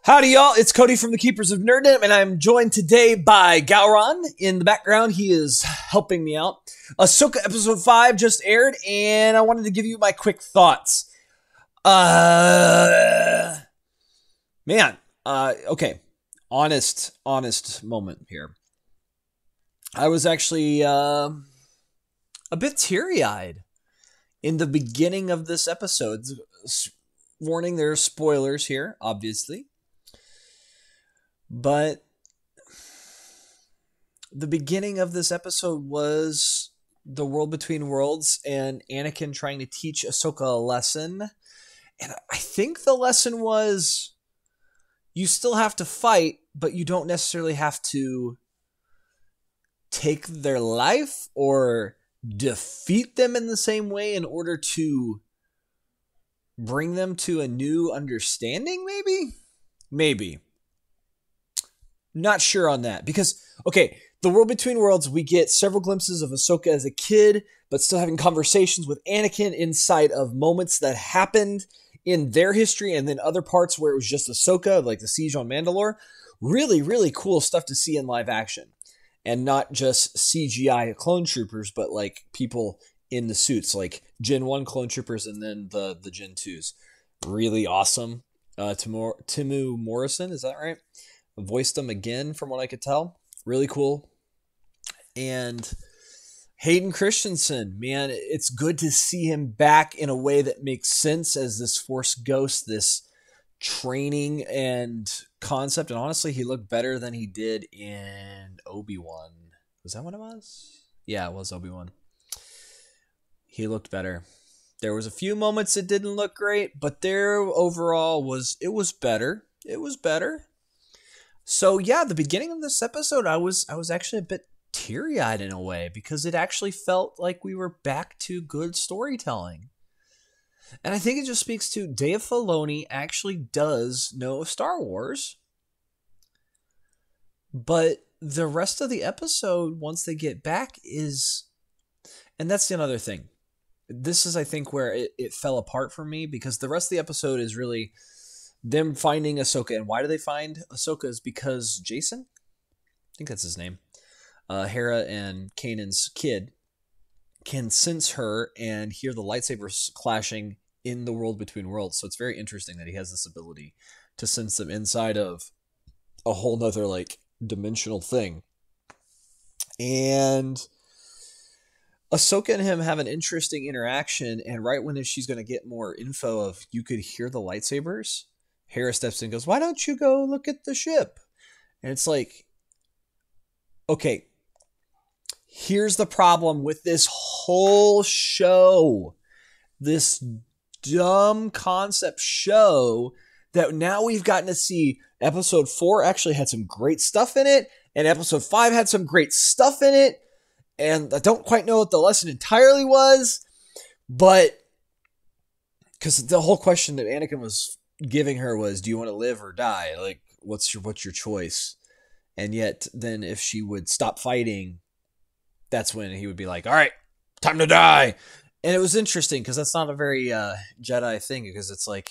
Howdy, y'all. It's Cody from the Keepers of Nerddom, and I'm joined today by Gowron. In the background, he is helping me out. Ahsoka Episode 5 just aired, and I wanted to give you my quick thoughts. Okay. Honest moment here. I was actually a bit teary-eyed in the beginning of this episode. Warning, there are spoilers here, obviously. But the beginning of this episode was the world between worlds and Anakin trying to teach Ahsoka a lesson. And I think the lesson was you still have to fight, but you don't necessarily have to take their life or defeat them in the same way in order to bring them to a new understanding, maybe. Not sure on that. Because, okay, the world between worlds, we get several glimpses of Ahsoka as a kid, but still having conversations with Anakin inside of moments that happened in their history, and then other parts where it was just Ahsoka, like the siege on Mandalore. Really, really cool stuff to see in live action. And not just CGI clone troopers, but like people in the suits, like Gen 1 clone troopers and then the Gen 2s. Really awesome. Timu Morrison, is that right? Voiced them again from what I could tell. Really cool. And Hayden Christensen, man, it's good to see him back in a way that makes sense as this Force ghost, this training and concept. And honestly, he looked better than he did in Obi-Wan. Was that what it was? Yeah, it was Obi-Wan. He looked better. There was a few moments that didn't look great, but there overall was better. It was better. So yeah, the beginning of this episode, I was actually a bit teary-eyed in a way because it actually felt like we were back to good storytelling. And I think it just speaks to Dave Filoni actually does know Star Wars. But the rest of the episode, once they get back, is... And that's another thing. This is, I think, where it fell apart for me, because the rest of the episode is really them finding Ahsoka. And why do they find Ahsoka? Is because Jason, I think that's his name, Hera and Kanan's kid, can sense her and hear the lightsabers clashing in the world between worlds. So it's very interesting that he has this ability to sense them inside of a whole nother like dimensional thing. And Ahsoka and him have an interesting interaction, and right when she's going to get more info of you could hear the lightsabers, Hera steps in and goes, "Why don't you go look at the ship?" And it's like, okay, here's the problem with this whole show. This dumb concept show that now we've gotten to see. Episode 4 actually had some great stuff in it, and episode 5 had some great stuff in it, and I don't quite know what the lesson entirely was, but because the whole question that Anakin was giving her was, do you want to live or die? Like, what's your choice? And yet then if she would stop fighting, that's when he would be like, all right, time to die. And it was interesting because that's not a very Jedi thing, because it's like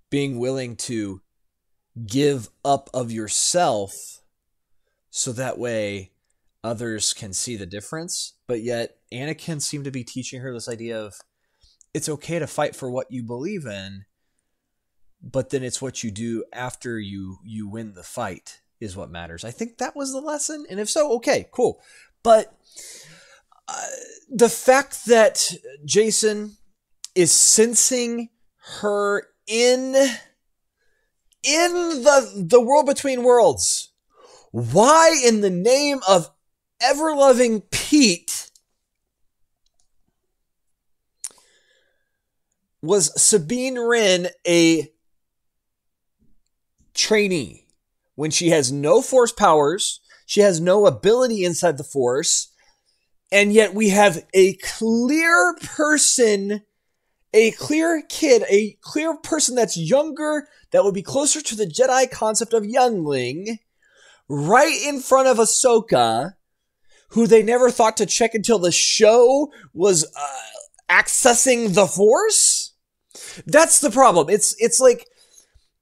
being willing to give up of yourself so that way others can see the difference. But yet Anakin seemed to be teaching her this idea of it's okay to fight for what you believe in, but then it's what you do after you win the fight is what matters. I think that was the lesson. And if so, okay, cool. But the fact that Jason is sensing her in the world between worlds, why in the name of ever-loving Pete was Sabine Wren a trainee when she has no Force powers, she has no ability inside the Force, and yet we have a clear person, a clear kid, a clear person that's younger, that would be closer to the Jedi concept of youngling, right in front of Ahsoka, who they never thought to check until the show was accessing the Force? That's the problem. It's like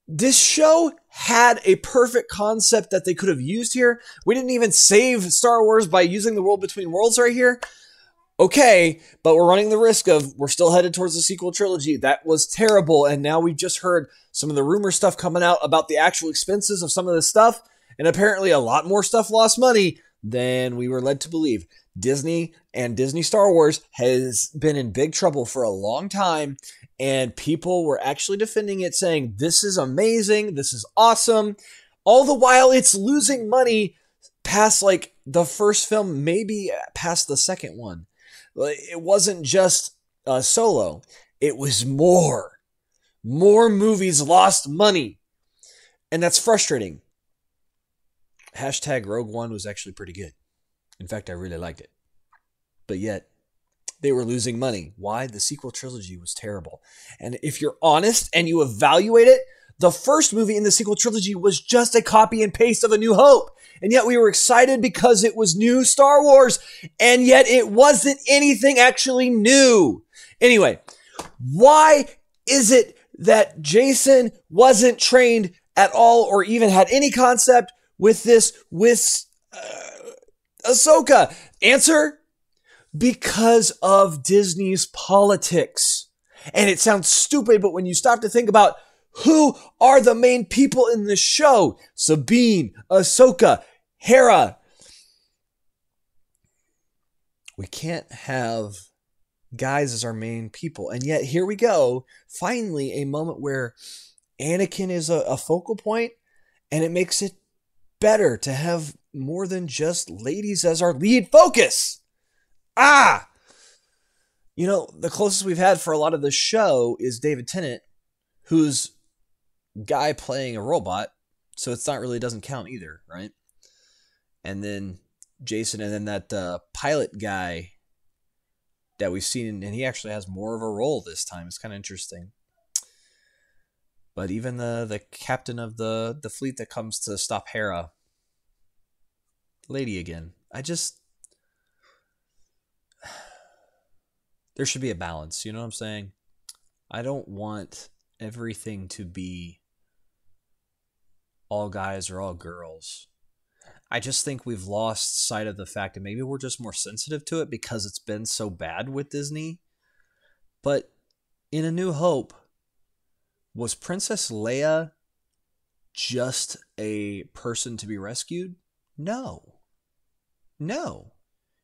this show had a perfect concept that they could have used here. We didn't even save Star Wars by using the world between worlds right here. Okay, but we're running the risk of we're still headed towards the sequel trilogy. That was terrible. And now we've just heard some of the rumor stuff coming out about the actual expenses of some of this stuff. And apparently a lot more stuff lost money than we were led to believe. Disney and Disney Star Wars has been in big trouble for a long time. And people were actually defending it, saying, this is amazing. This is awesome. All the while it's losing money past like the first film, maybe past the second one. It wasn't just Solo. It was more. More movies lost money. And that's frustrating. Hashtag Rogue One was actually pretty good. In fact, I really liked it. But yet, they were losing money. Why? The sequel trilogy was terrible. And if you're honest and you evaluate it, the first movie in the sequel trilogy was just a copy and paste of A New Hope. And yet we were excited because it was new Star Wars. And yet it wasn't anything actually new. Anyway, why is it that Jason wasn't trained at all or even had any concept with Ahsoka? Answer: because of Disney's politics. And it sounds stupid, but when you stop to think about who are the main people in the show, Sabine, Ahsoka, Hera, we can't have guys as our main people. And yet here we go, finally a moment where Anakin is a focal point, and it makes it better to have more than just ladies as our lead focus. You know, the closest we've had for a lot of the show is David Tennant, who's guy playing a robot, so it's not really, doesn't count either, right? And then Jason, and then that pilot guy that we've seen, and he actually has more of a role this time. It's kind of interesting. But even the captain of the fleet that comes to stop Hera, lady again. There should be a balance, you know what I'm saying? I don't want everything to be all guys or all girls. I just think we've lost sight of the fact that maybe we're just more sensitive to it because it's been so bad with Disney. But in A New Hope, was Princess Leia just a person to be rescued? No.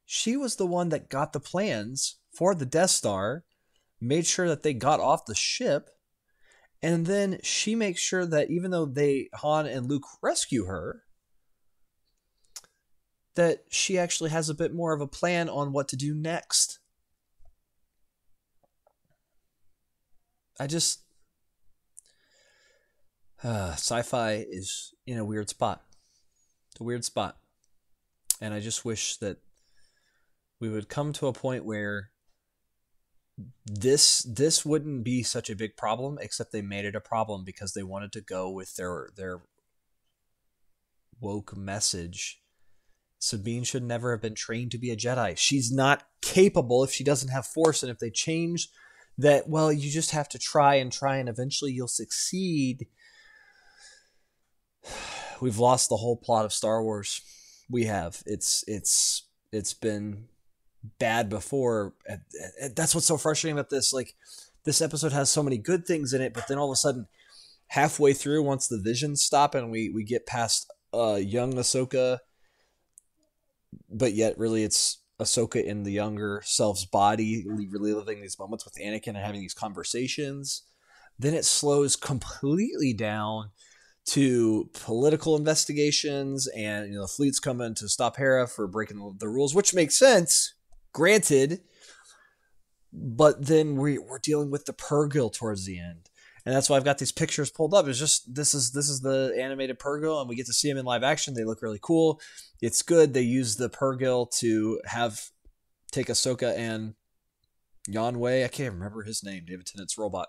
She was the one that got the plans for the Death Star, made sure that they got off the ship, and then she makes sure that even though Han and Luke rescue her, that she actually has a bit more of a plan on what to do next. Sci-fi is in a weird spot. It's a weird spot. And I just wish that we would come to a point where this wouldn't be such a big problem, except they made it a problem because they wanted to go with their woke message. Sabine should never have been trained to be a Jedi. She's not capable if she doesn't have Force, and if they change that, well, you just have to try and eventually you'll succeed. We've lost the whole plot of Star Wars. We have. It's been bad before. That's what's so frustrating about this. Like, this episode has so many good things in it, but then all of a sudden, halfway through, once the visions stop and we get past young Ahsoka, but yet really it's Ahsoka in the younger self's body, reliving these moments with Anakin and having these conversations, then it slows completely down to political investigations, and the fleet's coming to stop Hera for breaking the rules, which makes sense, granted. But then we're dealing with the Purrgil towards the end, and that's why I've got these pictures pulled up. It's just this is the animated Purrgil, and we get to see them in live action. They look really cool. It's good. They use the Purrgil to take Ahsoka and Yanwei. I can't remember his name. David Tennant's robot,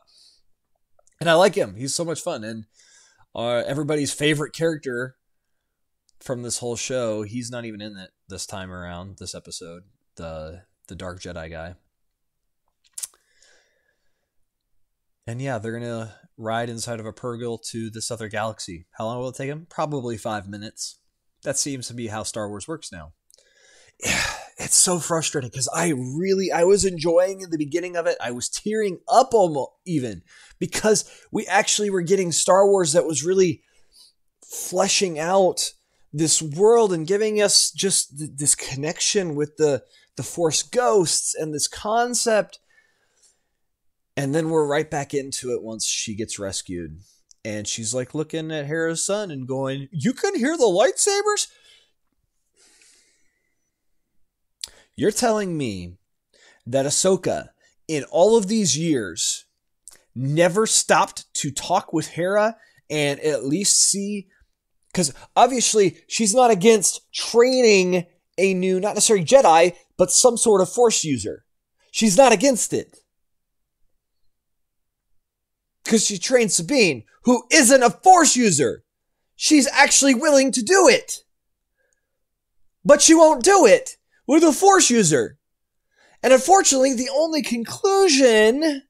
and I like him. He's so much fun, and everybody's favorite character from this whole show. He's not even in it this time around. This episode, the Dark Jedi guy. And yeah, they're gonna ride inside of a Purrgil to this other galaxy. How long will it take them? Probably 5 minutes. That seems to be how Star Wars works now. It's so frustrating because I was enjoying in the beginning of it. I was tearing up almost even because we actually were getting Star Wars that was really fleshing out this world and giving us just this connection with the Force ghosts and this concept. And then we're right back into it once she gets rescued. And she's like looking at Hera's son and going, "You can hear the lightsabers?" You're telling me that Ahsoka, in all of these years, never stopped to talk with Hera and at least see... Because obviously she's not against training a new, not necessarily Jedi, but some sort of Force user. She's not against it. Because she trained Sabine, who isn't a Force user. She's actually willing to do it. But she won't do it with a Force user. And unfortunately, the only conclusion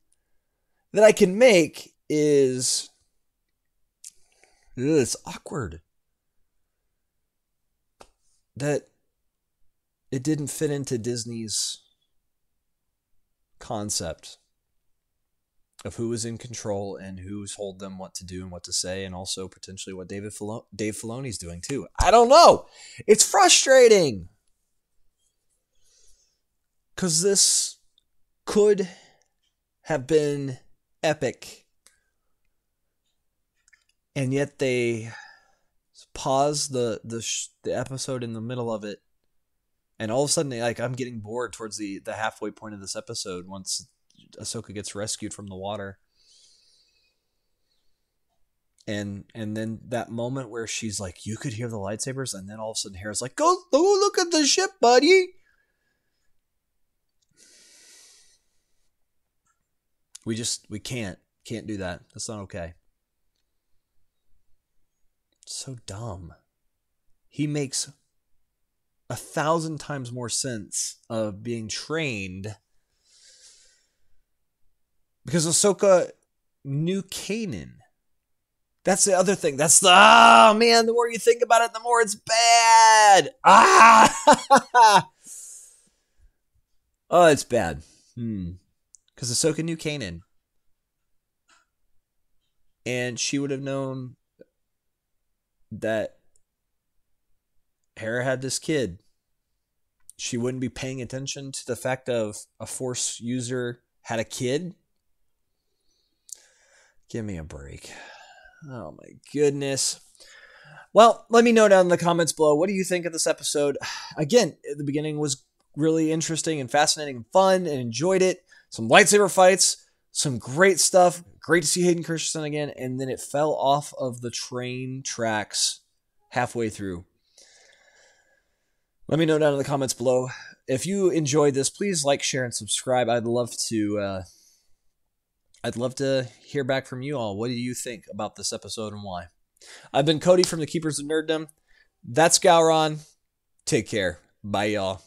that I can make is... it's awkward. That it didn't fit into Disney's concept of who was in control and who's told them what to do and what to say, and also potentially what Dave Filoni's doing too. I don't know. It's frustrating. Because this could have been epic. And yet they pause the episode in the middle of it. And all of a sudden, like, I'm getting bored towards the halfway point of this episode once Ahsoka gets rescued from the water. And then that moment where she's like, "You could hear the lightsabers," and then all of a sudden Hera's like, go look at the ship, buddy. We can't do that. That's not okay. So dumb. He makes 1,000 times more sense of being trained because Ahsoka knew Kanan. That's the other thing. That's the... oh, man, the more you think about it, the more it's bad. Oh, it's bad. Because Ahsoka knew Kanan. And she would have known that Hera had this kid. She wouldn't be paying attention to the fact of a Force user had a kid. Give me a break. Oh my goodness. Well, let me know down in the comments below. What do you think of this episode? Again, the beginning was really interesting and fascinating and fun, and enjoyed it. Some lightsaber fights, some great stuff. Great to see Hayden Christensen again. And then it fell off of the train tracks halfway through. Let me know down in the comments below. If you enjoyed this, please like, share, and subscribe. I'd love to hear back from you all. What do you think about this episode and why? I've been Cody from the Keepers of Nerddom. That's Gowron. Take care. Bye, y'all.